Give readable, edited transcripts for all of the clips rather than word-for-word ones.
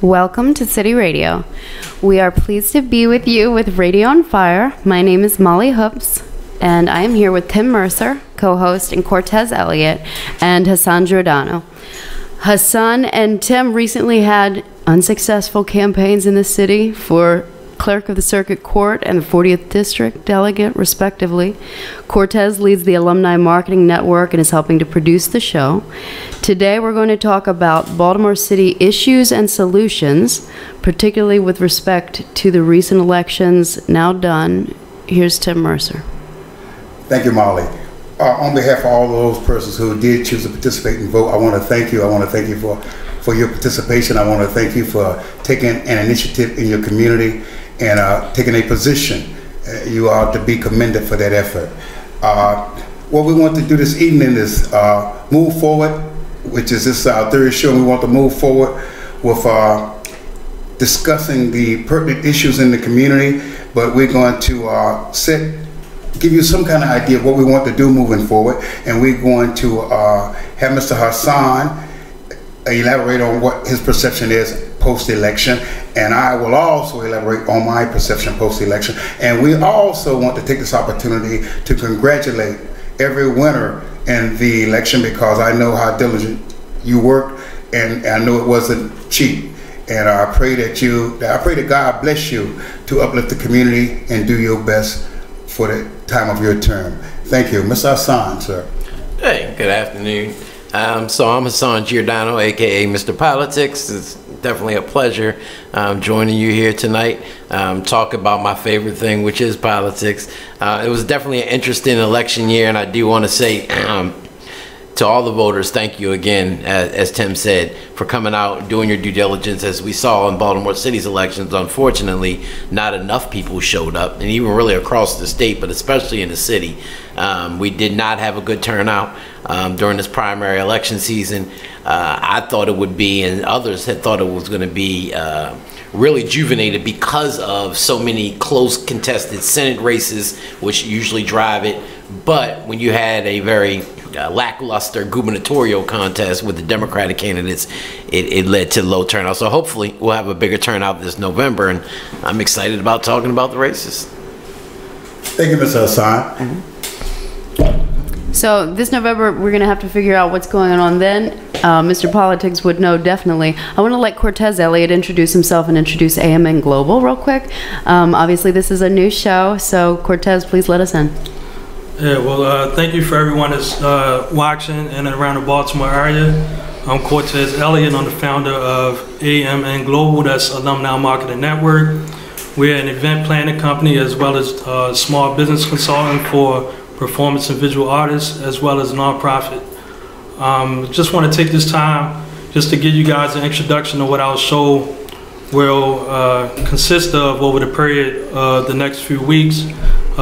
Welcome to City Radio. We are pleased to be with you with Radio on Fire. My name is Molly Hoops, and I am here with Tim Mercer, co-host, and Cortez Elliott, and Hassan Giordano. Hassan and Tim recently had unsuccessful campaigns in the city for Clerk of the Circuit Court and the 40th District Delegate, respectively. Cortez leads the Alumni Marketing Network and is helping to produce the show. Today we're going to talk about Baltimore City issues and solutions, particularly with respect to the recent elections now done. Here's Tim Mercer. Thank you, Molly. On behalf of all those persons who did choose to participate and vote, I want to thank you. I want to thank you for your participation. I want to thank you for taking an initiative in your community and taking a position. You are to be commended for that effort. What we want to do this evening is move forward, which is this our third show, and we want to move forward with discussing the pertinent issues in the community, but we're going to give you some kind of idea of what we want to do moving forward, and we're going to have Mr. Hassan elaborate on what his perception is post-election, and I will also elaborate on my perception post-election. And we also want to take this opportunity to congratulate every winner in the election, because I know how diligent you worked, and I know it wasn't cheap. And I pray that God bless you to uplift the community and do your best for the time of your term. Thank you. Mr. Hassan, sir. Hey, good afternoon. So I'm Hassan Giordano, aka Mr. Politics. It's definitely a pleasure joining you here tonight. Talk about my favorite thing, which is politics. It was definitely an interesting election year, and I do want to say to all the voters, thank you again, as Tim said, for coming out, doing your due diligence. As we saw in Baltimore City's elections, unfortunately, not enough people showed up, and even really across the state, but especially in the city. We did not have a good turnout during this primary election season. I thought it would be, and others had thought it was going to be really rejuvenated because of so many close contested Senate races, which usually drive it. But when you had a very lackluster gubernatorial contest with the Democratic candidates, it led to low turnout. So hopefully we'll have a bigger turnout this November, and I'm excited about talking about the races. Thank you, Mr. Hassan. So this November, we're going to have to figure out what's going on then. Mr. Politics would know definitely. I want to let Cortez Elliott introduce himself and introduce AMN Global real quick. Obviously, this is a new show, so Cortez, please let us in. Yeah, well, thank you for everyone that's watching in and around the Baltimore area. I'm Cortez Elliott. I'm the founder of AMN Global, that's Alumni Marketing Network. We're an event planning company as well as small business consultant for performance and visual artists, as well as nonprofit. Just want to take this time just to give you guys an introduction of what our show will consist of over the period of the next few weeks.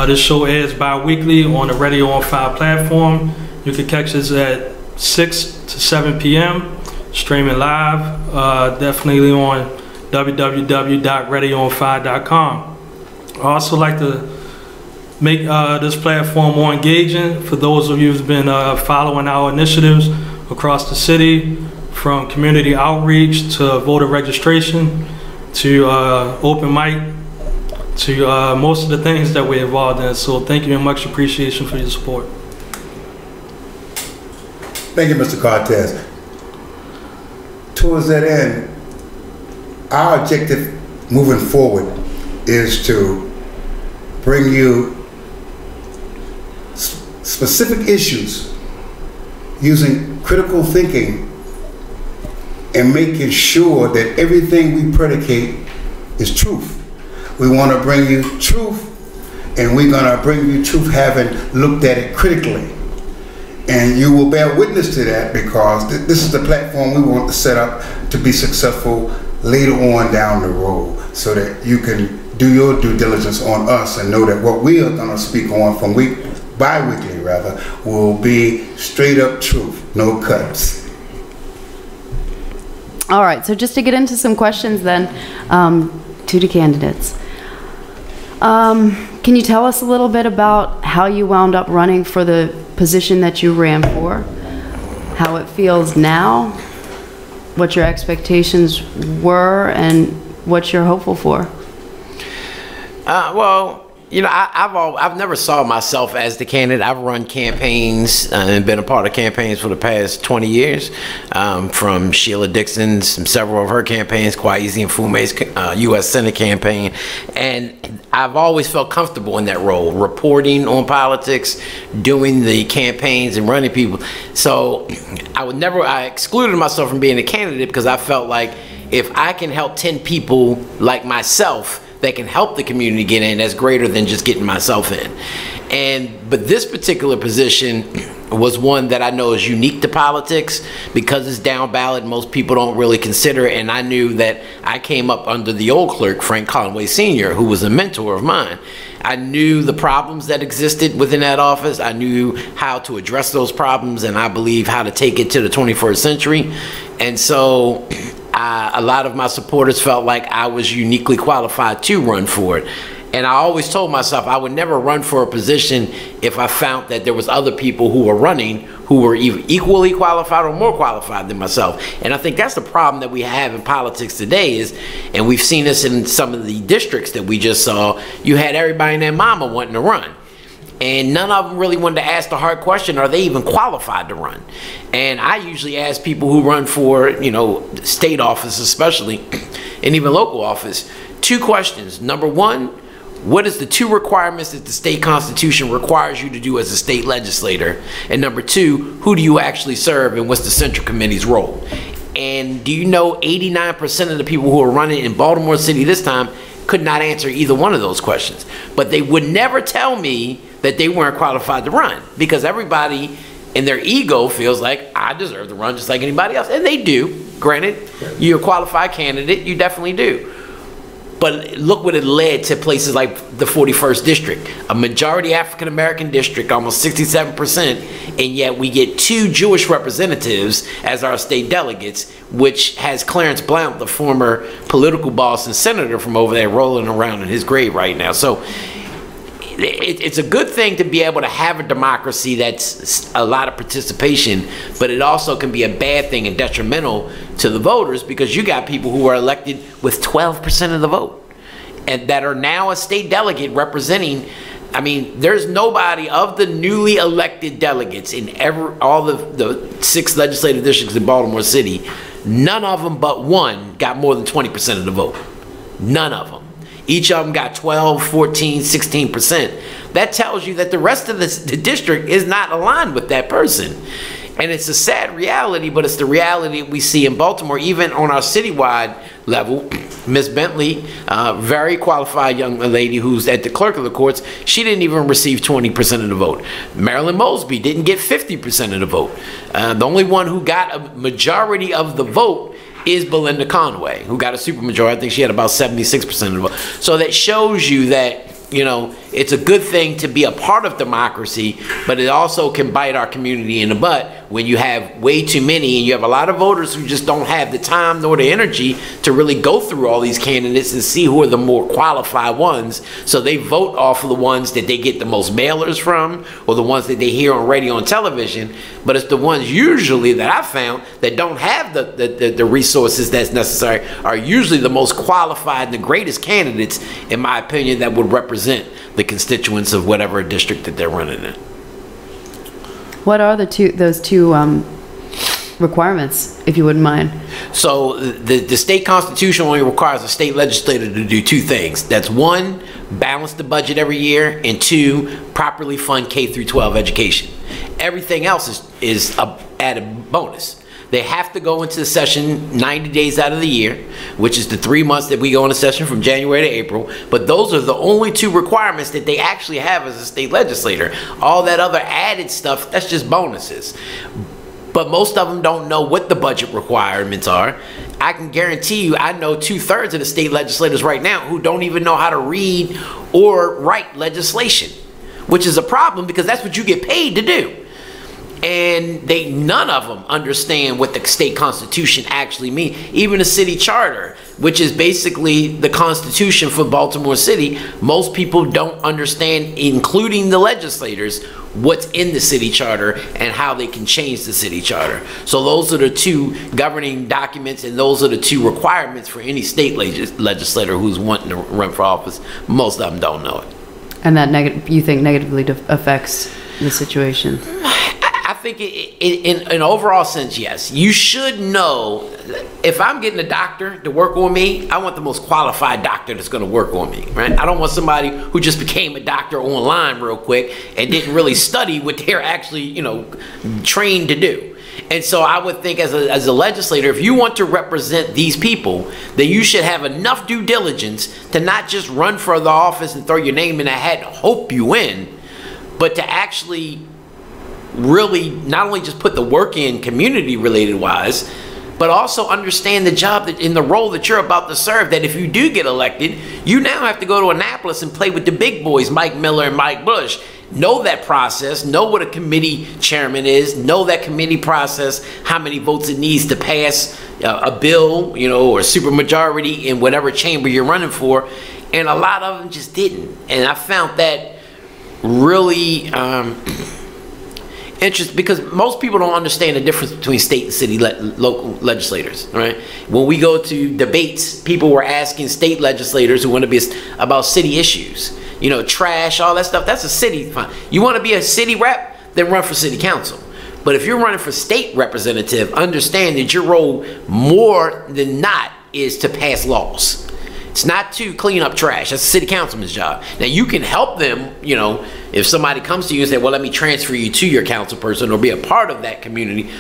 This show airs bi-weekly on the RadioOnFire platform. You can catch us at 6 to 7 p.m. streaming live, definitely on www.radioonfire.com. I also like to make this platform more engaging for those of you who've been following our initiatives across the city, from community outreach to voter registration to open mic, to most of the things that we're involved in. So thank you and much appreciation for your support. Thank you, Mr. Cortez. Towards that end, our objective moving forward is to bring you specific issues using critical thinking and making sure that everything we predicate is truth. We want to bring you truth, and we're going to bring you truth having looked at it critically. And you will bear witness to that, because this is the platform we want to set up to be successful later on down the road, so that you can do your due diligence on us and know that what we are going to speak on from bi-weekly rather, will be straight up truth, no cuts. All right, so just to get into some questions then, to the candidates. Can you tell us a little bit about how you wound up running for the position that you ran for? How it feels now? what your expectations were and what you're hopeful for. Well, you know, I've never saw myself as the candidate. I've run campaigns and been a part of campaigns for the past 20 years, from Sheila Dixon's, several of her campaigns, Kwesi Nkrumah's U.S. Senate campaign, and I've always felt comfortable in that role, reporting on politics, doing the campaigns and running people. So I excluded myself from being a candidate because I felt like if I can help 10 people like myself that can help the community get in, that's greater than just getting myself in. But this particular position was one that I know is unique to politics because it's down ballot. Most people don't really consider it, and I knew that I came up under the old clerk, Frank Conway Sr., who was a mentor of mine. I knew the problems that existed within that office. I knew how to address those problems, and I believe how to take it to the 21st century. And so a lot of my supporters felt like I was uniquely qualified to run for it. And I always told myself I would never run for a position if I found that there was other people who were running who were either equally qualified or more qualified than myself. And I think that's the problem that we have in politics today is, and we've seen this in some of the districts that we just saw, you had everybody and their mama wanting to run. And none of them really wanted to ask the hard question, are they even qualified to run? And I usually ask people who run for, you know, state office especially, and even local office, two questions. Number one, what is the two requirements that the state constitution requires you to do as a state legislator? And number two, who do you actually serve and what's the Central Committee's role? And do you know 89% of the people who are running in Baltimore City this time could not answer either one of those questions? But they would never tell me that they weren't qualified to run because everybody in their ego feels like I deserve to run just like anybody else. And they do. Granted, you're a qualified candidate, you definitely do. But look what it led to places like the 41st District, a majority African-American district, almost 67%, and yet we get 2 Jewish representatives as our state delegates, which has Clarence Blount, the former political boss and senator from over there, rolling around in his grave right now. So it's a good thing to be able to have a democracy that's a lot of participation, but it also can be a bad thing and detrimental to the voters because you got people who are elected with 12% of the vote and that are now a state delegate representing. I mean, there's nobody of the newly elected delegates in all the 6 legislative districts in Baltimore City, none of them but one got more than 20% of the vote. None of them. Each of them got 12, 14, 16%. That tells you that the rest of the district is not aligned with that person. And it's a sad reality, but it's the reality we see in Baltimore, even on our citywide level. Ms. Bentley, very qualified young lady who's at the clerk of the courts, she didn't even receive 20% of the vote. Marilyn Mosby didn't get 50% of the vote. The only one who got a majority of the vote is Belinda Conway, who got a supermajority. I think she had about 76% of the vote. So that shows you that, you know, it's a good thing to be a part of democracy, but it also can bite our community in the butt when you have way too many and you have a lot of voters who just don't have the time nor the energy to really go through all these candidates and see who are the more qualified ones. So they vote off of the ones that they get the most mailers from or the ones that they hear on radio and television, but it's the ones usually that I found that don't have the resources that's necessary are usually the most qualified and the greatest candidates, in my opinion, that would represent the constituents of whatever district that they're running in. What are those two requirements, if you wouldn't mind? So the state constitution only requires a state legislator to do 2 things. That's 1, balance the budget every year, and 2, properly fund K through 12 education. Everything else is a added bonus. They have to go into session 90 days out of the year, which is the 3 months that we go into session from January to April. But those are the only 2 requirements that they actually have as a state legislator. All that other added stuff, that's just bonuses. But most of them don't know what the budget requirements are. I can guarantee you, I know 2/3 of the state legislators right now who don't even know how to read or write legislation, which is a problem because that's what you get paid to do. and none of them understand what the state constitution actually means. Even the city charter, which is basically the constitution for Baltimore City, most people don't understand, including the legislators, what's in the city charter and how they can change the city charter. So those are the two governing documents, and those are the two requirements for any state legislator who's wanting to run for office. Most of them don't know it. And that you think negatively affects the situation? I think in an overall sense, yes. You should know, if I'm getting a doctor to work on me, I want the most qualified doctor that's going to work on me, right? I don't want somebody who just became a doctor online real quick and didn't really study what they're actually, you know, trained to do. And so I would think as a legislator, if you want to represent these people, then you should have enough due diligence to not just run for the office and throw your name in a hat and hope you win, but to actually really not only just put the work in community related wise, but also understand the job that in the role that you're about to serve, that if you do get elected, you now have to go to Annapolis and play with the big boys, Mike Miller and Mike Bush. Know that process, know what a committee chairman is, know that committee process, how many votes it needs to pass a bill, you know, or supermajority in whatever chamber you're running for. And a lot of them just didn't. And I found that really interesting, because most people don't understand the difference between state and city local legislators, right? When we go to debates, people were asking state legislators who want to be about city issues, you know, trash, all that stuff. That's a city fine. You want to be a city rep, then run for city council. But if you're running for state representative, understand that your role more than not is to pass laws. It's not to clean up trash. That's the city councilman's job. Now, you can help them, you know, if somebody comes to you and say, well, let me transfer you to your council person or be a part of that community.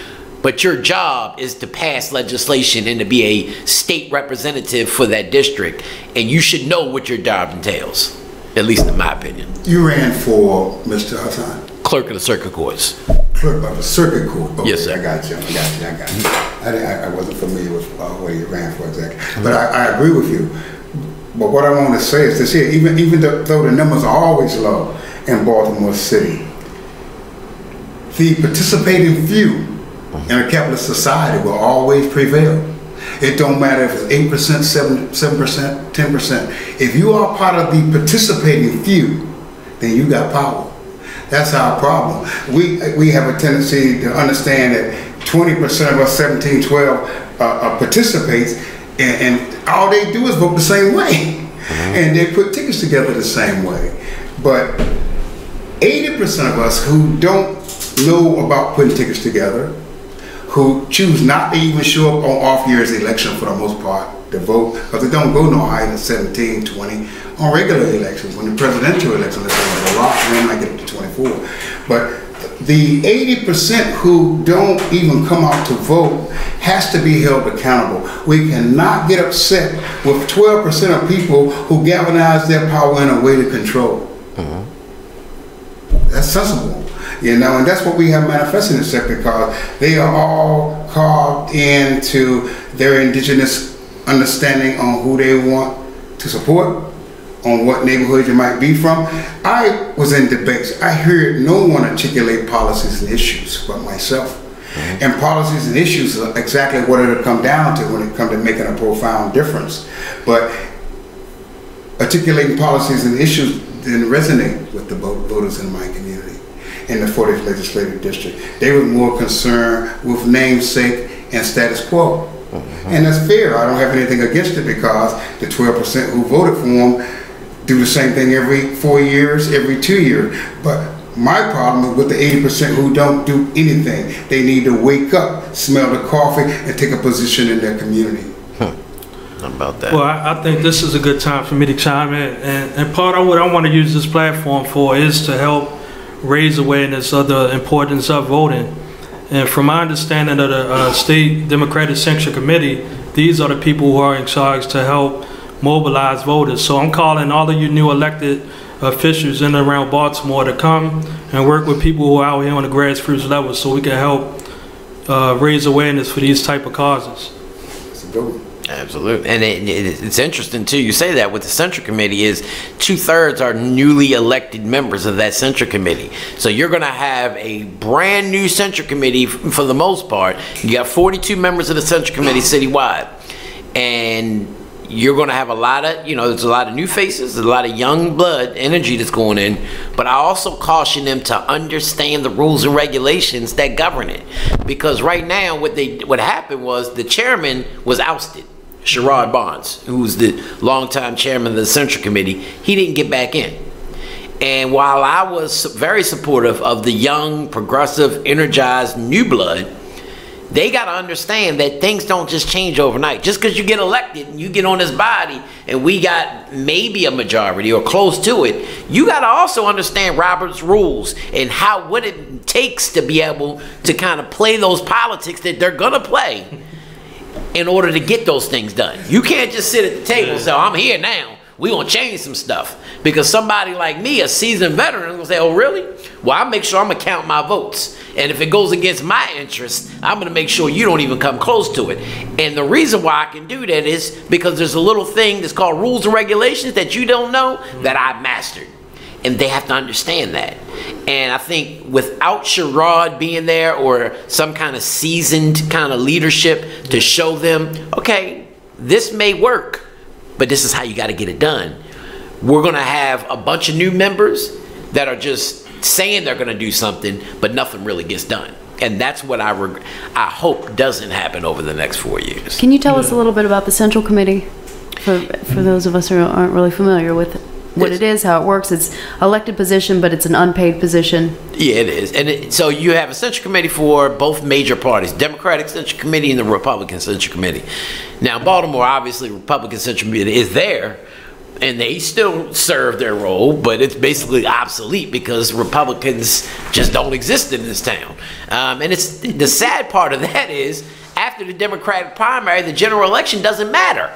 But your job is to pass legislation and to be a state representative for that district. And you should know what your job entails, at least in my opinion. You ran for Mr. Hassan? Clerk of the circuit courts. Clerk of the circuit court. Okay, yes, sir. I got you. I wasn't familiar with what you ran for exactly. But I agree with you. But what I want to say is this here, even though the numbers are always low in Baltimore City, the participating few in a capitalist society will always prevail. It don't matter if it's 8%, 7%, 10%. If you are part of the participating few, then you got power. That's our problem. We have a tendency to understand that 20% of us 17, 12 participates, and all they do is vote the same way. And they put tickets together the same way. But 80% of us who don't know about putting tickets together, who choose not to even show up on off year's election for the most part to vote, because they don't go no higher than 17, 20 on regular elections. When the presidential election is a lot, they might get up to 24. But the 80% who don't even come out to vote has to be held accountable. We cannot get upset with 12% of people who galvanize their power in a way to control. That's sensible, you know, and that's what we have manifested in sector, because they are all carved into their indigenous understanding on who they want to support, on what neighborhood you might be from. I was in debates. I heard no one articulate policies and issues but myself. And policies and issues are exactly what it'll come down to when it comes to making a profound difference. But articulating policies and issues didn't resonate with the voters in my community, in the 40th Legislative District. They were more concerned with namesake and status quo. And that's fair. I don't have anything against it, because the 12% who voted for them do the same thing every 4 years, every 2 years. But my problem is with the 80% who don't do anything. They need to wake up, smell the coffee, and take a position in their community. About that. Well, I think this is a good time for me to chime in. And part of what I want to use this platform for is to help raise awareness of the importance of voting. And from my understanding of the State Democratic Central Committee, these are the people who are in charge to help mobilize voters. So I'm calling all of you new elected officials in and around Baltimore to come and work with people who are out here on the grassroots level, so we can help raise awareness for these type of causes. That's a good one. Absolutely. And it's interesting, too, you say that with the Central Committee is 2/3 are newly elected members of that Central Committee. So you're going to have a brand new Central Committee for the most part. You got 42 members of the Central Committee citywide. And you're going to have a lot of, there's a lot of new faces, there's a lot of young blood energy that's going in. But I also caution them to understand the rules and regulations that govern it. Because right now, what happened was the chairman was ousted. Sherrod Barnes, who was the longtime chairman of the Central Committee, he didn't get back in. And while I was very supportive of the young, progressive, energized new blood, they got to understand that things don't just change overnight. Just because you get elected and you get on this body and we got maybe a majority or close to it, you got to also understand Robert's rules and what it takes to be able to kind of play those politics that they're going to play in order to get those things done. You can't just sit at the table and say, I'm here now, we're going to change some stuff. Because somebody like me, a seasoned veteran, is going to say, oh, really? Well, I'll make sure I'm going to count my votes. And if it goes against my interests, I'm going to make sure you don't even come close to it. And the reason why I can do that is because there's a little thing that's called rules and regulations that you don't know that I've mastered. And they have to understand that. And I think without Sherrod being there or some kind of seasoned kind of leadership to show them, okay, this may work, but this is how you got to get it done. We're going to have a bunch of new members that are just saying they're going to do something, but nothing really gets done. And that's what I hope doesn't happen over the next 4 years. Can you tell us a little bit about the Central Committee for those of us who aren't really familiar with what it is, how it works? It's elected position, but it's an unpaid position. Yeah, it is. And so you have a Central Committee for both major parties, Democratic Central Committee and the Republican Central Committee. Now, Baltimore, obviously, Republican Central Committee is there, and they still serve their role, but it's basically obsolete because Republicans just don't exist in this town. And it's the sad part of that is after the Democratic primary, the general election doesn't matter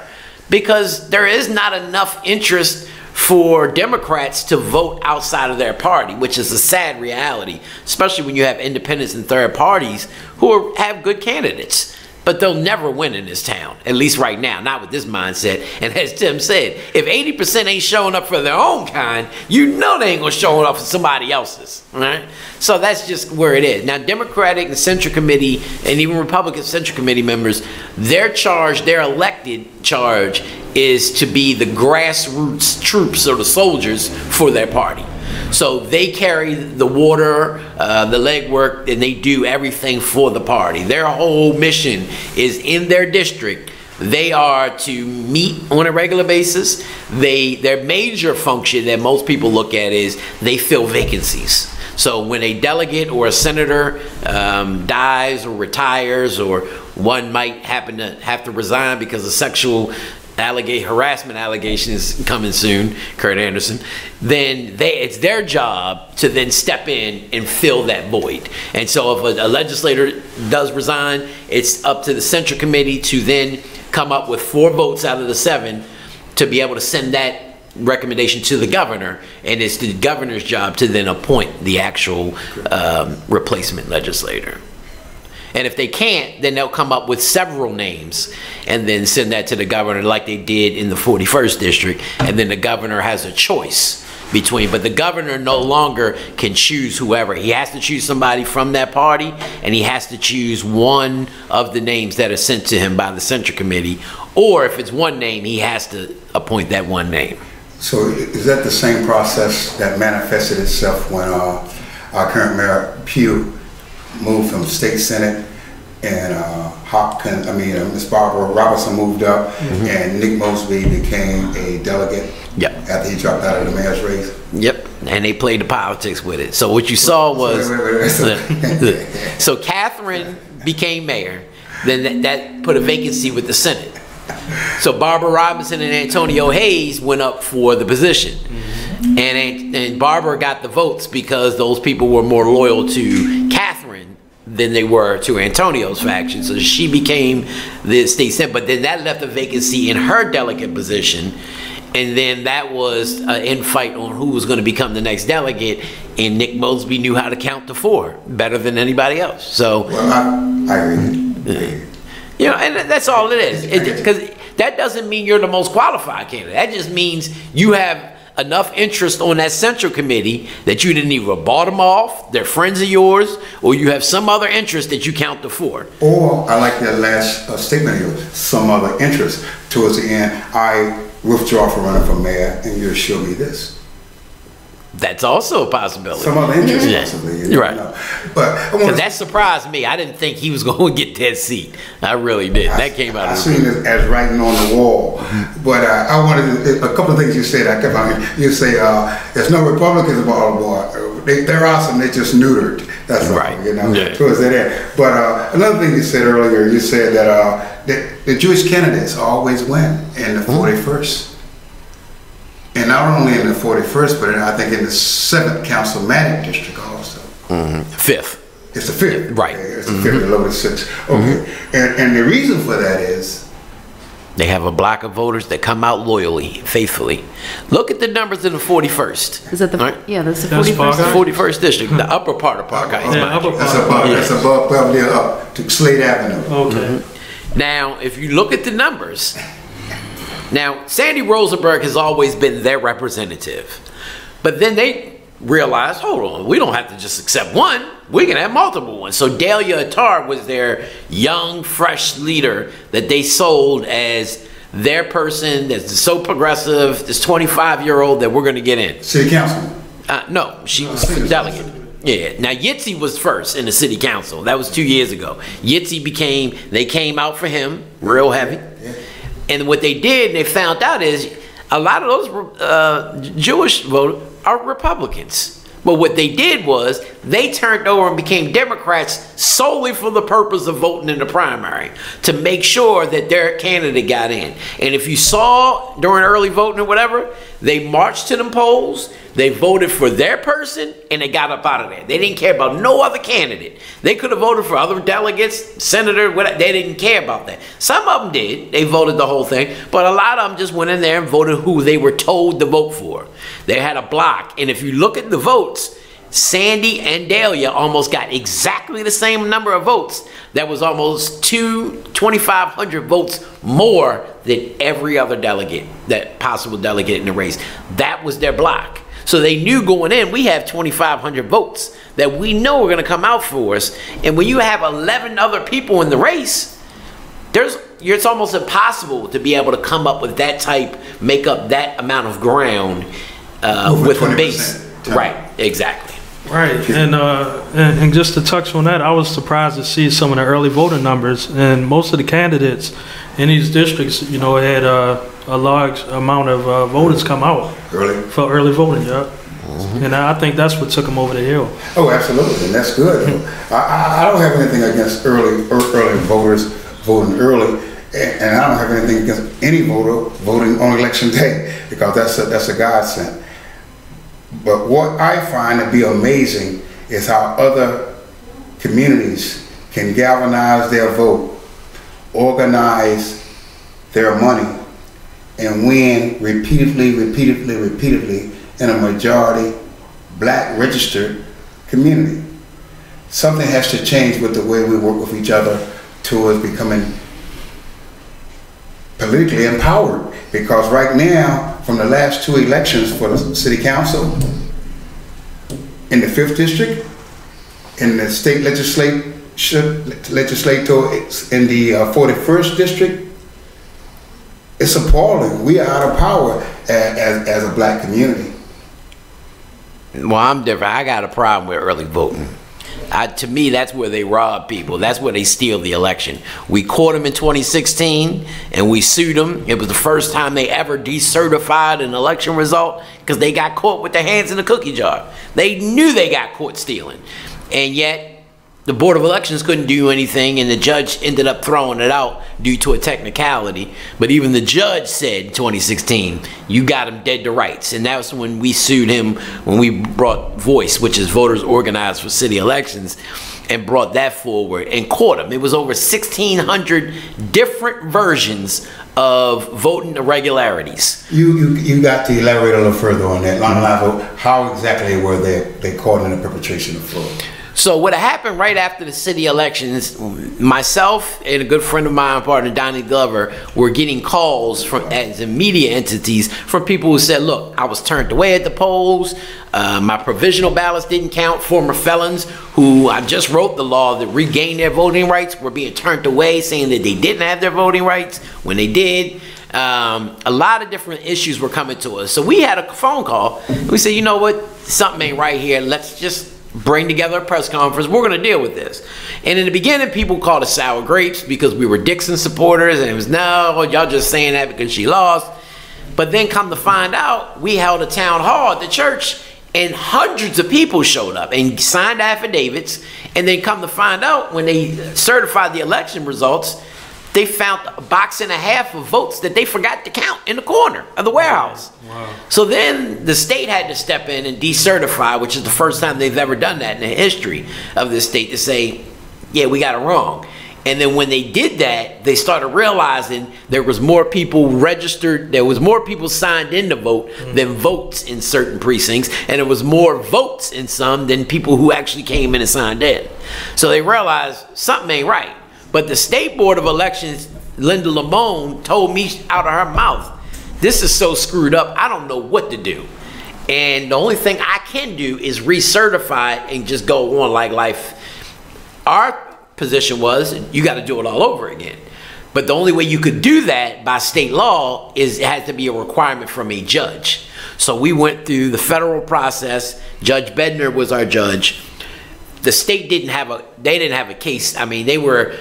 because there is not enough interest for Democrats to vote outside of their party, which is a sad reality, especially when you have independents and third parties who have good candidates. But they'll never win in this town, at least right now, not with this mindset. And as Tim said, if 80% ain't showing up for their own kind, you know they ain't gonna show up for somebody else's, right? So that's just where it is. Now, Democratic and Central Committee and even Republican Central Committee members, their charge, their elected charge is to be the grassroots troops or the soldiers for their party. So they carry the water, the legwork, and they do everything for the party. Their whole mission is in their district. They are to meet on a regular basis. Their major function that most people look at is they fill vacancies. So when a delegate or a senator dies or retires, or one might happen to have to resign because of sexual harassment allegations coming soon, Kurt Anderson, then it's their job to then step in and fill that void. And so if a legislator does resign, it's up to the Central Committee to then come up with 4 votes out of the 7 to be able to send that recommendation to the governor, and it's the governor's job to then appoint the actual replacement legislator. And if they can't, then they'll come up with several names and then send that to the governor like they did in the 41st district. And then the governor has a choice between, but the governor no longer can choose whoever. He has to choose somebody from that party, and he has to choose one of the names that are sent to him by the Central Committee. Or if it's one name, he has to appoint that one name. So is that the same process that manifested itself when our current mayor, Pugh, moved from state senate, and Miss Barbara Robertson moved up, and Nick Mosby became a delegate after he dropped out of the mayor's race? Yep, and they played the politics with it. So what you saw was, so Catherine became mayor, then that put a vacancy with the Senate. So Barbara Robinson and Antonio Hayes went up for the position. And Barbara got the votes because those people were more loyal to Catherine than they were to Antonio's faction. So she became the state senate, but then that left a vacancy in her delegate position. And then that was an infight on who was going to become the next delegate. And Nick Mosby knew how to count to 4 better than anybody else. So, well, I agree. You know, and that's all it is. Because that doesn't mean you're the most qualified candidate. That just means you have enough interest on that central committee that you didn't either bought them off, they're friends of yours, or you have some other interest that you count the for. Or, I like that last statement of yours, some other interest. Towards the end, I withdraw from running for mayor and you'll show me this. That's also a possibility. Some other interest, possibly. You right. know. But that surprised me. I didn't think he was going to get that seat. I really did. That came out of I seen it as writing on the wall. But I wanted a couple of things you said. I kept on. You say there's no Republicans involved. They're awesome. They're just neutered. That's right. You know. Yeah. Towards that end. But another thing you said earlier, you said that the Jewish candidates always win in the 41st. And not only in the 41st, but I think in the 7th councilmanic district also. 5th. It's the 5th. Right. Okay. It's the 5th, the lowest 6th. Okay. And the reason for that is? They have a block of voters that come out loyally, faithfully. Look at the numbers in the 41st. Is that the, right? Yeah, that's the 41st. 41st district, the upper part of Park Heights. That's above Beverly up to Slade Avenue. Okay. Now, if you look at the numbers, now, Sandy Rosenberg has always been their representative. But then they realized, hold on, we don't have to just accept one. We can have multiple ones. So Delia Attar was their young, fresh leader that they sold as their person that's so progressive, this 25-year-old that we're going to get in. City council? No, she was a delegate. Yeah. Now, Yitzi was first in the city council. That was 2 years ago. Yitzi they came out for him real heavy. Yeah. And what they did, they found out is a lot of those Jewish voters are Republicans. But what they did was they turned over and became Democrats solely for the purpose of voting in the primary to make sure that their candidate got in. And if you saw during early voting or whatever, they marched to them polls, they voted for their person, and they got up out of there. They didn't care about no other candidate. They could have voted for other delegates, senators, whatever. They didn't care about that. Some of them did. They voted the whole thing. But a lot of them just went in there and voted who they were told to vote for. They had a block. And if you look at the votes, Sandy and Delia almost got exactly the same number of votes. That was almost 2,500 votes more than every other delegate, that possible delegate in the race. That was their block. So they knew going in, we have 2,500 votes that we know are going to come out for us. And when you have 11 other people in the race, it's almost impossible to be able to come up with that type, make up that amount of ground with a base. Right, exactly. Right, and just to touch on that, I was surprised to see some of the early voting numbers, and most of the candidates in these districts, you know, had a large amount of voters come out for early voting. Yeah, and I think that's what took them over the hill. Oh, absolutely, and that's good. I don't have anything against early voters voting early, and I don't have anything against any voter voting on election day, because that's a godsend. But what I find to be amazing is how other communities can galvanize their vote, organize their money, and win repeatedly in a majority black registered community. Something has to change with the way we work with each other towards becoming politically empowered, because right now, from the last 2 elections for the city council, in the 5th district, in the state legislature in the 41st district, it's appalling. We are out of power as a black community. Well, I'm different. I got a problem with early voting. To me, that's where they rob people. That's where they steal the election. We caught them in 2016, and we sued them. It was the first time they ever decertified an election result because they got caught with their hands in the cookie jar. They knew they got caught stealing, and yet the Board of Elections couldn't do anything, and the judge ended up throwing it out due to a technicality. But even the judge said in 2016, you got him dead to rights. And that was when we sued him, when we brought Voice, which is Voters Organized for City Elections, and brought that forward and caught him. It was over 1,600 different versions of voting irregularities. You got to elaborate a little further on that. How exactly were they caught in the perpetration of fraud? So what happened right after the city elections, myself and a good friend of mine, partner Donnie Glover, were getting calls from as media entities from people who said, look, I was turned away at the polls, my provisional ballots didn't count, former felons who I just wrote the law that regained their voting rights were being turned away, saying that they didn't have their voting rights when they did. A lot of different issues were coming to us. So we had a phone call. We said, you know what, something ain't right here. Let's just bring together a press conference. We're going to deal with this. And in the beginning, people called us sour grapes because we were Dixon supporters, and it was, no, y'all just saying that because she lost. But then come to find out, we held a town hall at the church, and hundreds of people showed up and signed affidavits. And then come to find out, when they certified the election results, they found a box and a half of votes that they forgot to count in the corner of the warehouse. Wow. So then the state had to step in and decertify, which is the first time they've ever done that in the history of this state, to say, yeah, we got it wrong. And then when they did that, they started realizing there was more people registered, there was more people signed in to vote than votes in certain precincts, and there was more votes in some than people who actually came in and signed in. So they realized something ain't right. But the State Board of Elections, Linda Lamone, told me out of her mouth, this is so screwed up, I don't know what to do. And the only thing I can do is recertify and just go on like life. Our position was, you got to do it all over again. But the only way you could do that by state law is it had to be a requirement from a judge. So we went through the federal process. Judge Bednar was our judge. The state didn't have a case. I mean, they were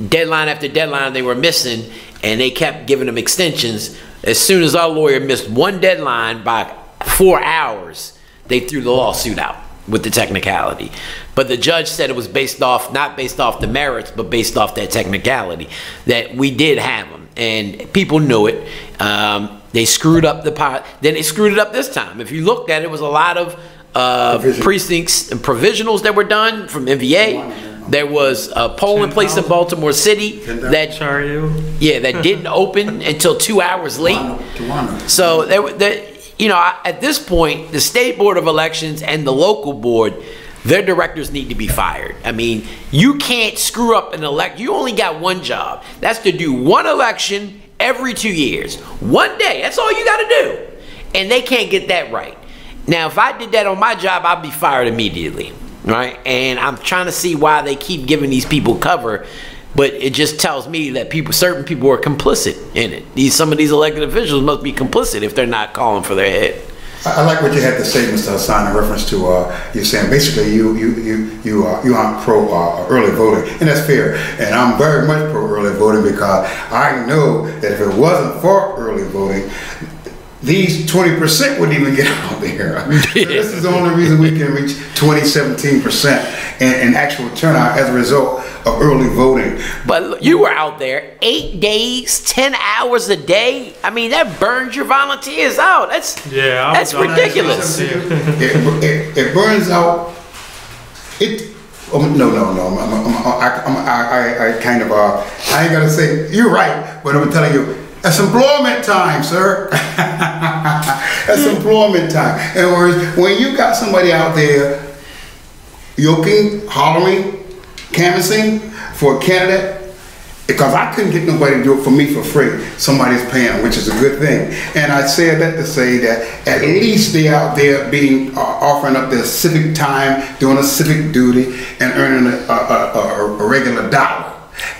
deadline after deadline they were missing, and they kept giving them extensions. As soon as our lawyer missed one deadline by 4 hours, they threw the lawsuit out with the technicality. But the judge said it was based off, not based off the merits, but based off that technicality, that we did have them, and people knew it. They screwed up the pot. Then they screwed it up this time. If you looked at it, it was a lot of precincts and provisionals that were done from MVA. There was a polling place in Baltimore City that didn't open until 2 hours late. So you know, at this point, the State Board of Elections and the local board, their directors need to be fired. I mean, you can't screw up an election. You only got one job. That's to do one election every 2 years. One day. That's all you got to do. And they can't get that right. Now, if I did that on my job, I'd be fired immediately, right? And I'm trying to see why they keep giving these people cover, but it just tells me that certain people are complicit in it. Some of these elected officials must be complicit if they're not calling for their head. I like what you had to say, Mr. Hassan, in reference to you saying basically you aren't pro early voting, and that's fair. And I'm very much pro early voting because I know that if it wasn't for early voting, these 20% wouldn't even get out there. So this is the only reason we can reach 17% in actual turnout as a result of early voting. But you were out there 8 days, 10 hours a day. I mean, that burns your volunteers out. That's ridiculous. It burns out. I kind of I ain't gonna say you're right, but I'm telling you. That's employment time, sir. That's employment time. In other words, when you got somebody out there yoking, hollering, canvassing for a candidate, because I couldn't get nobody to do it for me for free. Somebody's paying, which is a good thing. And I said that to say that at least they're out there being offering up their civic time, doing a civic duty, and earning a regular dollar.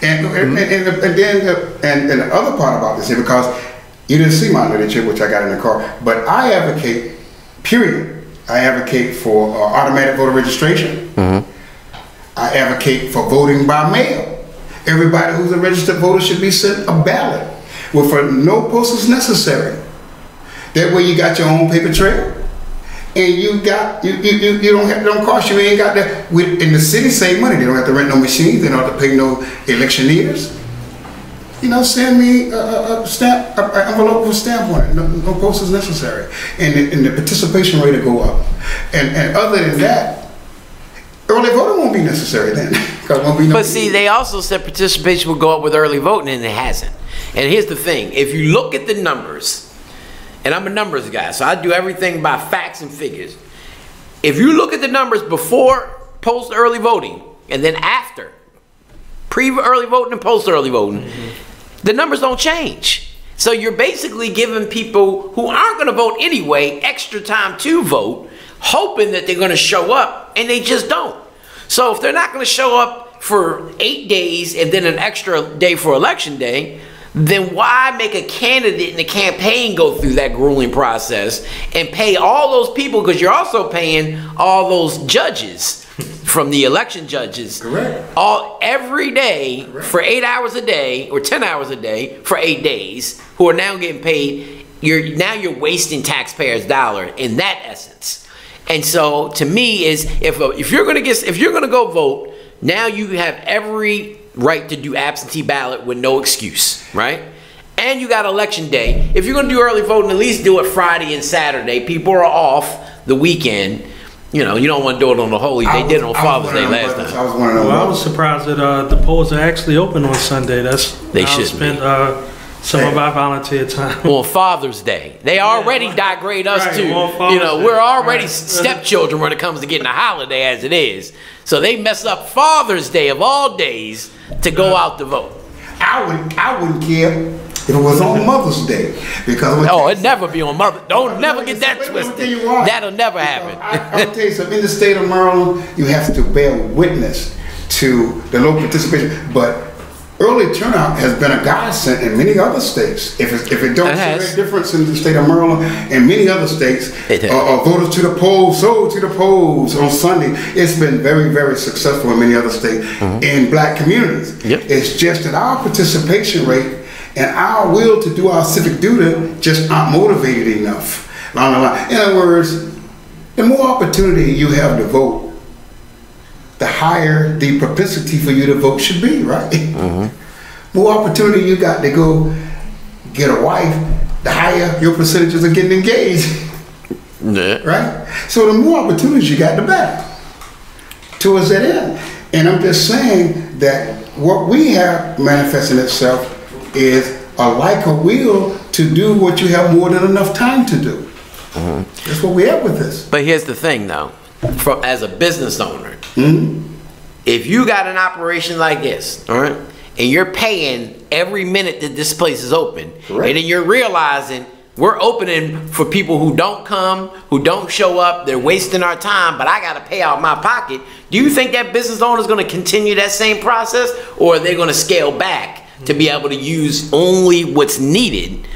And then the other part about this here, because you didn't see my literature, which I got in the car, but I advocate, period. I advocate for automatic voter registration. I advocate for voting by mail. Everybody who's a registered voter should be sent a ballot with no posters necessary. That way you got your own paper trail. And you don't cost you. Ain't got that. In the city, save money. They don't have to rent no machines. They don't have to pay no electioneers. You know, send me an envelope with a stamp on it. No posters necessary, and the participation rate will go up. And other than that, early voting won't be necessary then. But see, they also said participation will go up with early voting, and it hasn't. And here's the thing: if you look at the numbers. And I'm a numbers guy, so I do everything by facts and figures. If you look at the numbers before post early voting, and then after, pre-early voting and post-early voting, the numbers don't change. So you're basically giving people who aren't going to vote anyway extra time to vote, hoping that they're going to show up, and they just don't. So if they're not going to show up for 8 days and then an extra day for election day, then why make a candidate in the campaign go through that grueling process and pay all those people, because you're also paying all those judges from the election judges. Correct. Every day. Correct. For 8 hours a day or 10 hours a day for 8 days, who are now getting paid. You're wasting taxpayers' dollar in that essence. And so to me is if you're gonna go vote, now you have every right to do absentee ballot with no excuse, right? And you got election day. If you're gonna do early voting, at least do it Friday and Saturday. People are off the weekend. You know, you don't want to do it on the Holy. They did it on Father's Day last time. I was surprised that the polls are actually open on Sunday. They should spend some of our volunteer time on Father's Day. They already degrade us too. You know, we're already stepchildren when it comes to getting a holiday as it is. So they mess up Father's Day of all days to go out to vote. I wouldn't care if it was on Mother's Day, because it'd never be on Mother's. Don't never get that twisted. That'll never happen. I'll tell you something. In the state of Maryland, you have to bear witness to the low participation, but early turnout has been a godsend in many other states. If it don't make a difference in the state of Maryland and many other states, voters to the polls, on Sunday. It's been very, very successful in many other states in black communities. Yep. It's just that our participation rate and our will to do our civic duty just aren't motivated enough. In other words, the more opportunity you have to vote, the higher the propensity for you to vote should be, right? More opportunity you got to go get a wife, the higher your percentages of getting engaged. Right? So the more opportunities you got, the better towards that end. And I'm just saying that what we have manifesting itself is a will to do what you have more than enough time to do. That's what we have with this. But here's the thing, though. As a business owner, if you got an operation like this, all right, and you're paying every minute that this place is open, and then you're realizing we're opening for people who don't come, who don't show up, they're wasting our time, but I got to pay out my pocket. Do you think that business owner is going to continue that same process, or are they going to scale back to be able to use only what's needed?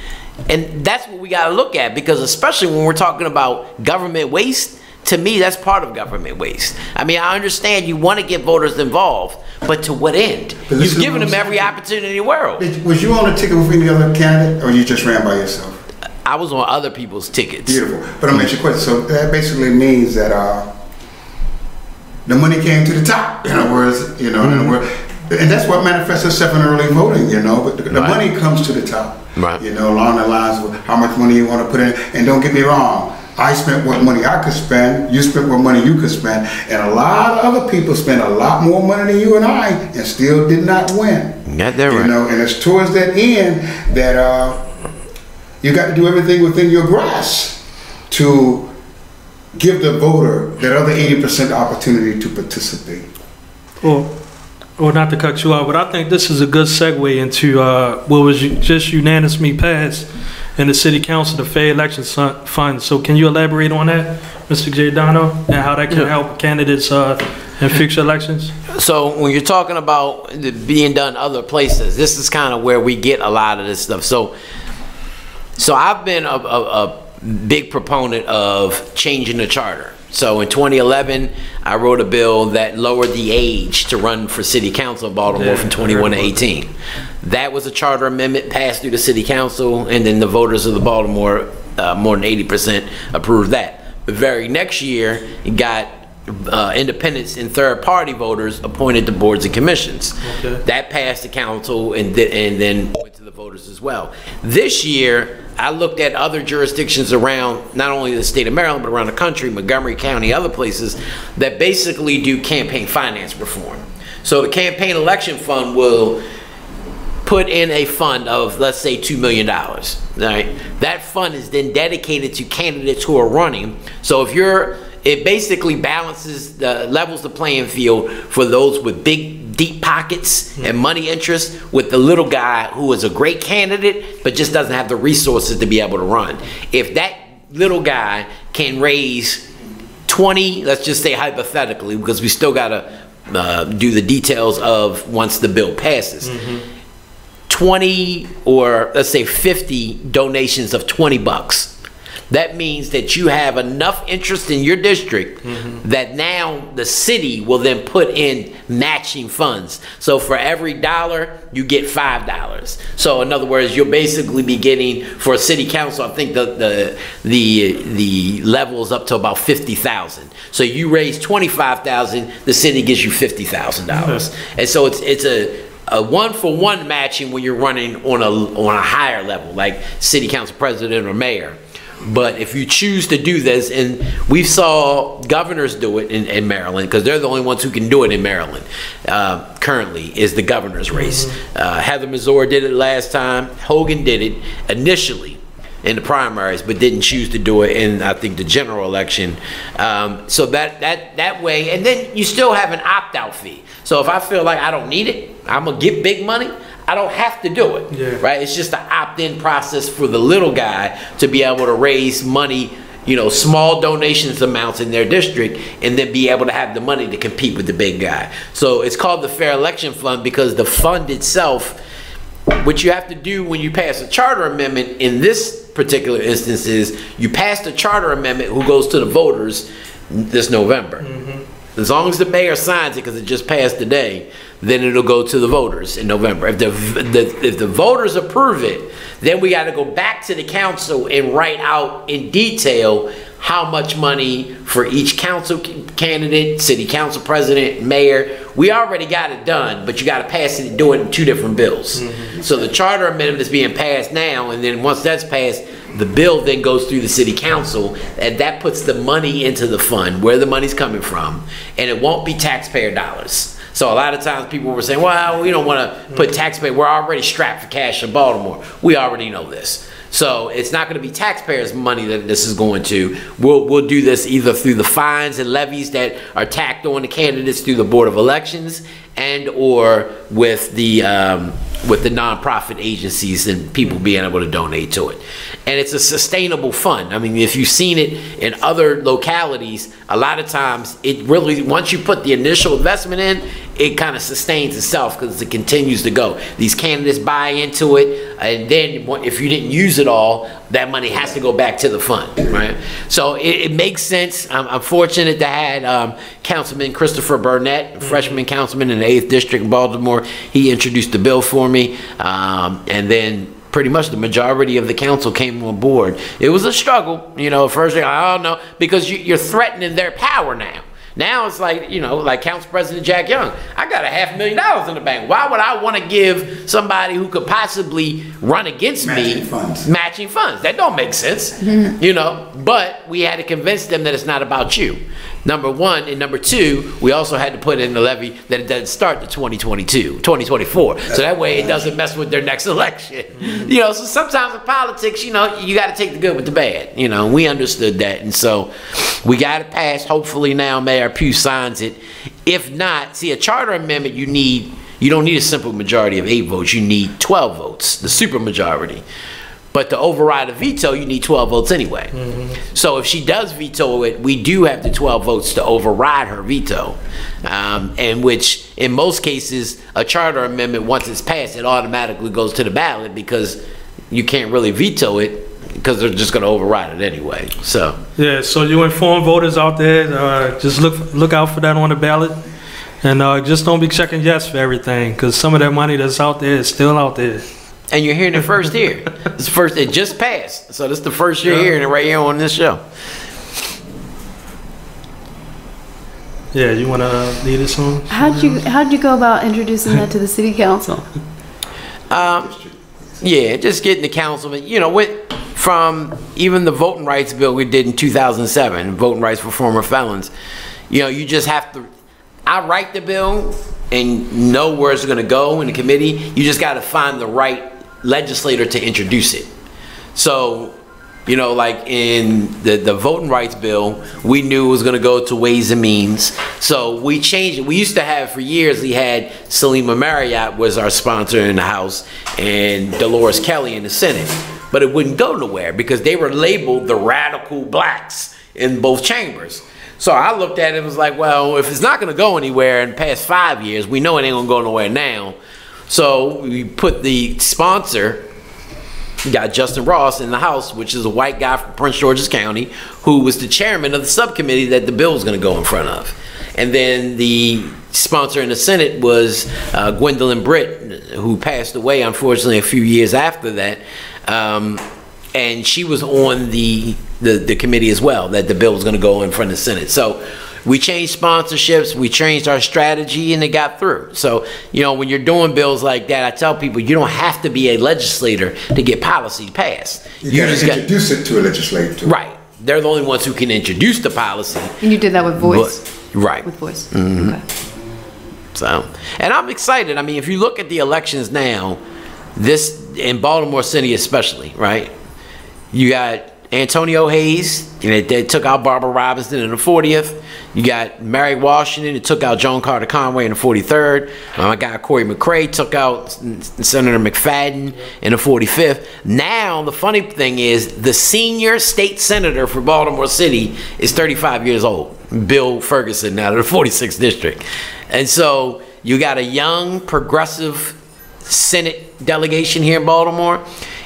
And that's what we got to look at, because especially when we're talking about government waste, to me, that's part of government waste. I mean, I understand you want to get voters involved, but to what end? You've given them every opportunity in the world. Was you on a ticket with any other candidate, or you just ran by yourself? I was on other people's tickets. Beautiful. But I'm going to ask you a question. So that basically means that the money came to the top. In other words, in other words, and that's what manifests itself in early voting, but the money comes to the top. Right. Along the lines of how much money you want to put in. And don't get me wrong, I spent what money I could spend, you spent what money you could spend, and a lot of other people spent a lot more money than you and I and still did not win. Got that right. And it's towards that end that you got to do everything within your grasp to give the voter that other 80% opportunity to participate. Well, not to cut you off, but I think this is a good segue into what was just unanimously passed in the City Council, the Fair Elections Fund. So can you elaborate on that, Mr. Giordano, and how that can help candidates in future elections? So when you're talking about being done other places, this is kind of where we get a lot of this stuff. So I've been a big proponent of changing the charter. So in 2011, I wrote a bill that lowered the age to run for City Council in Baltimore from 21 to 18. That was a charter amendment passed through the City Council, and then the voters of the Baltimore, more than 80% approved that. The very next year, it got independents and third-party voters appointed to boards and commissions. That passed the council and then went to the voters as well. This year, I looked at other jurisdictions around not only the state of Maryland, but around the country, Montgomery County, other places, that basically do campaign finance reform. So the campaign election fund will put in a fund of, let's say, $2 million. Right? That fund is then dedicated to candidates who are running. So if it basically balances levels the playing field for those with big, deep pockets and money interests with the little guy who is a great candidate but just doesn't have the resources to be able to run. If that little guy can raise 20, let's just say hypothetically, because we still got to do the details of once the bill passes. 20 or let's say 50 donations of $20. That means that you have enough interest in your district that now the city will then put in matching funds. So for every dollar, you get $5. So in other words, you'll basically be getting, for a city council, I think the level is up to about 50,000. So you raise 25,000, the city gives you $50,000. And so it's a one-for-one matching when you're running on a higher level, like city council president or mayor. But if you choose to do this, and we saw governors do it in Maryland, because they're the only ones who can do it in Maryland currently, is the governor's race. Heather Mazur did it last time. Hogan did it initially in the primaries, but didn't choose to do it in, I think, the general election. So that way, and then you still have an opt-out fee. So if I feel like I don't need it, I'm gonna get big money, I don't have to do it, right? It's just an opt-in process for the little guy to be able to raise money, you know, small donations amounts in their district, and then be able to have the money to compete with the big guy. So it's called the Fair Election Fund, because the fund itself, what you have to do when you pass a charter amendment in this particular instance is you pass the charter amendment who goes to the voters this November. As long as the mayor signs it, because it just passed today, then it'll go to the voters in November. If the voters approve it, then we got to go back to the council and write out in detail how much money for each council candidate, city council president, mayor. We already got it done, but you got to pass it and do it in two different bills. So the charter amendment is being passed now, and then once that's passed, the bill then goes through the city council, and that puts the money into the fund, where the money's coming from, and it won't be taxpayer dollars. So a lot of times people were saying, well, we don't want to put taxpayer, we're already strapped for cash in Baltimore. We already know this. So it's not going to be taxpayers' money that this is going to. We'll do this either through the fines and levies that are tacked on the candidates through the Board of Elections, and or with the nonprofit agencies and people being able to donate to it. And it's a sustainable fund. I mean, if you've seen it in other localities, a lot of times it really, once you put the initial investment in, it kind of sustains itself because it continues to go. These candidates buy into it, and then if you didn't use it all, that money has to go back to the fund, right? So it makes sense. I'm fortunate to have Councilman Christopher Burnett, freshman councilman in the 8th District in Baltimore. He introduced the bill for me, and then pretty much the majority of the council came on board. It was a struggle, you know, first thing, I don't know, because you're threatening their power now. Now it's like, you know, like Council President Jack Young, I got $500,000 in the bank. Why would I want to give somebody who could possibly run against me matching funds? That don't make sense, you know, but we had to convince them that it's not about you. Number one, and number two, we also had to put in the levy that it doesn't start to 2024. So that way it doesn't mess with their next election. You know, so sometimes in politics, you know, you got to take the good with the bad. You know, we understood that. And so we got it passed. Hopefully now Mayor Pugh signs it. If not, see, a charter amendment, you don't need a simple majority of 8 votes. You need 12 votes, the super majority. But to override a veto, you need 12 votes anyway. So if she does veto it, we do have the 12 votes to override her veto. And which, in most cases, a charter amendment, once it's passed, it automatically goes to the ballot because you can't really veto it because they're just going to override it anyway. So yeah, so you inform voters out there, just look out for that on the ballot. And just don't be checking yes for everything, because some of that money that's out there is still out there. And you're hearing it first here. It just passed. So this is the first you're hearing it right here on this show. Yeah, you want to lead us on? How'd you go about introducing that to the city council? Yeah, just getting the council, you know, from even the voting rights bill we did in 2007, voting rights for former felons. You know, you just have to, I write the bill and know where it's going to go in the committee. You just got to find the right legislator to introduce it. So You know, like in the voting rights bill, we knew it was going to go to Ways and Means. So we changed it. We used to have, for years, we had Salima Marriott was our sponsor in the House and Dolores Kelly in the Senate. But it wouldn't go nowhere because they were labeled the radical blacks in both chambers. So I looked at it and was like, well, if it's not going to go anywhere in the past 5 years, we know it ain't going to go nowhere now. So we put the sponsor, got Justin Ross in the House, which is a white guy from Prince George's County, who was the chairman of the subcommittee that the bill was going to go in front of. And then the sponsor in the Senate was Gwendolyn Britt, who passed away, unfortunately, a few years after that. And she was on the committee as well, that the bill was going to go in front of the Senate. So we changed sponsorships, we changed our strategy, and it got through. So, you know, when you're doing bills like that, I tell people you don't have to be a legislator to get policy passed. You got to introduce it to a legislator. Right. They're the only ones who can introduce the policy. And you did that with voice. Right. With voice. Mm-hmm. Okay. So, and I'm excited. I mean, if you look at the elections now, this in Baltimore City especially, right? You got Antonio Hayes, they took out Barbara Robinson in the 40th. You got Mary Washington, that took out Joan Carter Conway in the 43rd. My guy Corey McCrae took out Senator McFadden in the 45th. Now, the funny thing is, the senior state senator for Baltimore City is 35 years old, Bill Ferguson, out of the 46th district. And so you got a young, progressive Senate delegation here in Baltimore,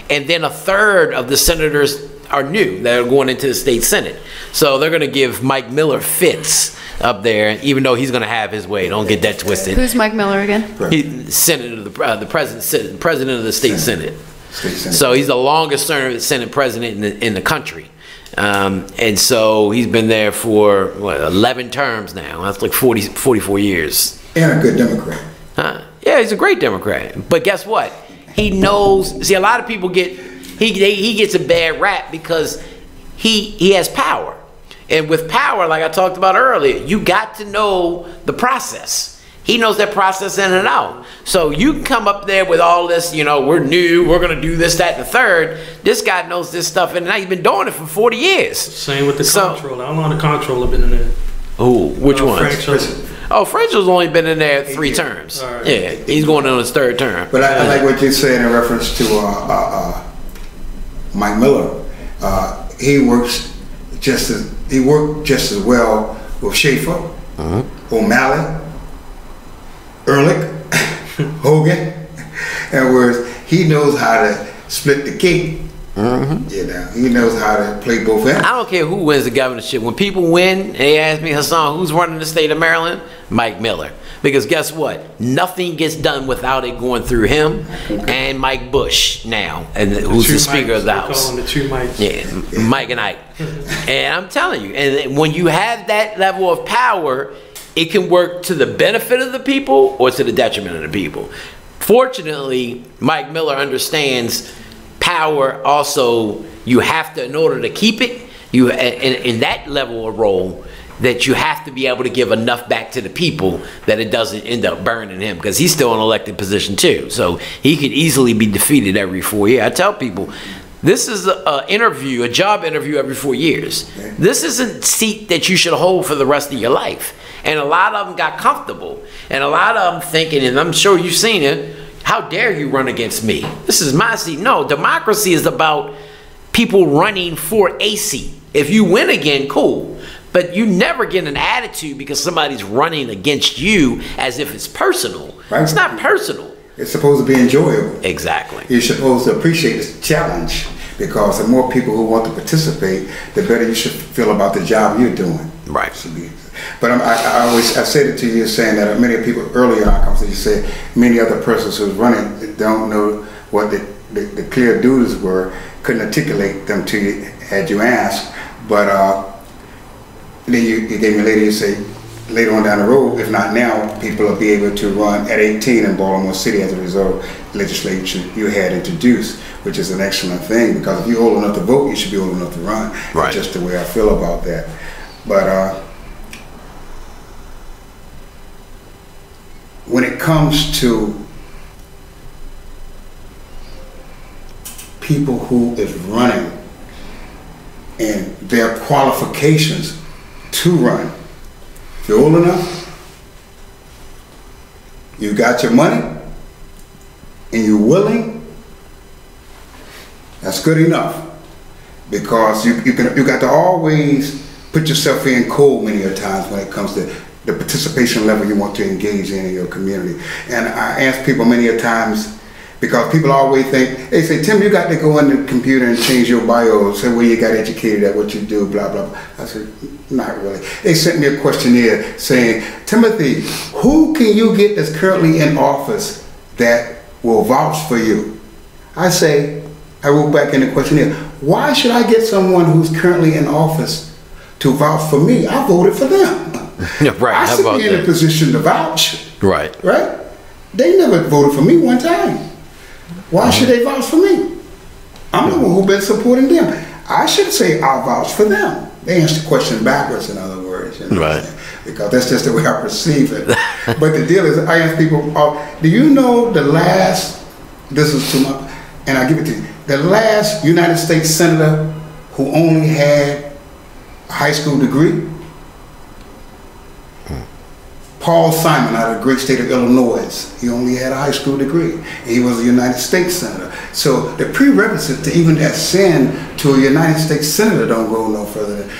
and then a third of the senators are new that are going into the state Senate. So they're going to give Mike Miller fits up there, even though he's going to have his way. Don't get that twisted. Who's Mike Miller again? He's senator, the president of the state Senate. So he's the longest serving Senate president in the country. And so he's been there for, what, 11 terms now. That's like 44 years. And a good Democrat. Yeah, he's a great Democrat. But guess what? He knows, see, a lot of people get, he gets a bad rap because he has power. And with power, like I talked about earlier, you got to know the process. He knows that process in and out. So you can come up there with all this, you know, we're new, we're going to do this, that, and the third. This guy knows this stuff, and now he's been doing it for 40 years. Same with the comptroller. How long the comptroller been in there? Oh, which one? Frank. Oh, French's only been in there 3 terms. Right. Yeah, he's going on his 3rd term. But I like what you're saying in reference to Mike Miller. He worked just as well with Schaefer, O'Malley, Ehrlich, Hogan, and whereas he knows how to split the cake. You know, he knows how to play both ends. I don't care who wins the governorship. When people win, they ask me, Hassan, who's running the state of Maryland? Mike Miller. Because guess what? Nothing gets done without it going through him and Mike Bush now, and who's the Speaker of the House. Call them the 2 Mikes. Yeah, Mike and Ike. And I'm telling you, and when you have that level of power, it can work to the benefit of the people or to the detriment of the people. Fortunately, Mike Miller understands power also, you have to, in order to keep it, you in that level of role, that you have to be able to give enough back to the people that it doesn't end up burning him, because he's still in an elected position too. So he could easily be defeated every 4 years. I tell people, this is a job interview every 4 years. This isn't a seat that you should hold for the rest of your life. And a lot of them got comfortable. And a lot of them thinking, and I'm sure you've seen it, how dare you run against me? This is my seat. No, democracy is about people running for a seat. If you win again, cool. But you never get an attitude because somebody's running against you as if it's personal. Right. It's not personal. It's supposed to be enjoyable. Exactly. You're supposed to appreciate the challenge, because the more people who want to participate, the better you should feel about the job you're doing. Right. But I said it to you, saying that many people earlier in our conversation said many other persons who's running don't know what the clear duties were, couldn't articulate them to you had you asked. But then you gave me later, you say later on down the road, if not now, people will be able to run at 18 in Baltimore City as a result of legislation you had introduced, which is an excellent thing, because if you're old enough to vote, you should be old enough to run. Right. That's just the way I feel about that. But when it comes to people who is running and their qualifications to run. If you're old enough, you got your money, and you're willing, that's good enough. Because you got to always put yourself in cold many a times when it comes to the participation level you want to engage in your community. And I ask people many a times, because people always think, they say, Tim, you got to go on the computer and change your bio, say where you got educated at, what you do, blah, blah, blah. I said, not really. They sent me a questionnaire saying, Timothy, who can you get that's currently in office that will vouch for you? I say, I wrote back in the questionnaire, why should I get someone who's currently in office to vouch for me? I voted for them. Right. I should be in a position to vouch. Right. Right? They never voted for me one time. Why should they vouch for me? I'm the one who's been supporting them. I should say I'll vouch for them. They answer the question backwards, in other words. You know, right. Because that's just the way I perceive it. But the deal is, I ask people, do you know the last, this is too much, and I give it to you, the last United States Senator who only had a high school degree? Paul Simon out of the great state of Illinois. He only had a high school degree. He was a United States Senator. So the prerequisite to even ascend to a United States Senator don't go no further than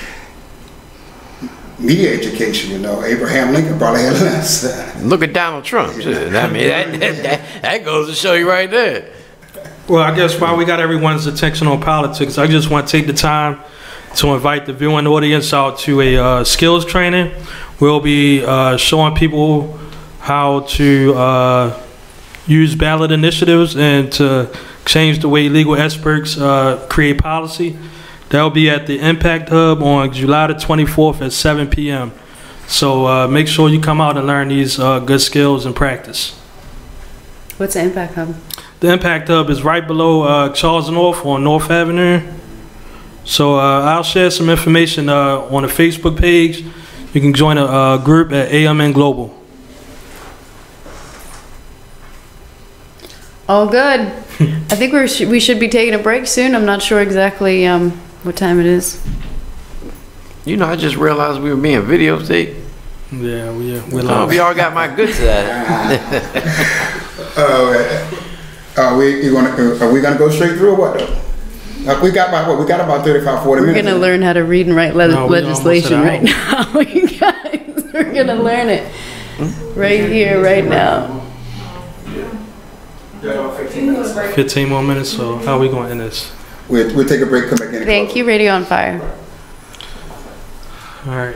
media education, you know. Abraham Lincoln probably had less. Look at Donald Trump. I mean, that goes to show you right there. Well, I guess while we got everyone's attention on politics, I just want to take the time to invite the viewing audience out to a skills training. We'll be showing people how to use ballot initiatives and to change the way legal experts create policy. That'll be at the Impact Hub on July the 24th at 7 p.m. So make sure you come out and learn these good skills and practice. What's the Impact Hub? The Impact Hub is right below Charles North on North Avenue. So I'll share some information on the Facebook page. You can join a group at AMN Global. All good. I think we should be taking a break soon. I'm not sure exactly what time it is. You know, I just realized we were being videotaped. Yeah, we're live. We all got my good side. Are we gonna go straight through or what though? We got about 35, 40 minutes. We're going to learn how to read and write legislation right now. You guys, we're going to learn it right here, right now. 15 more minutes, so how are we going to end this? We'll take a break, come back in. Thank you, Radio on Fire. All right.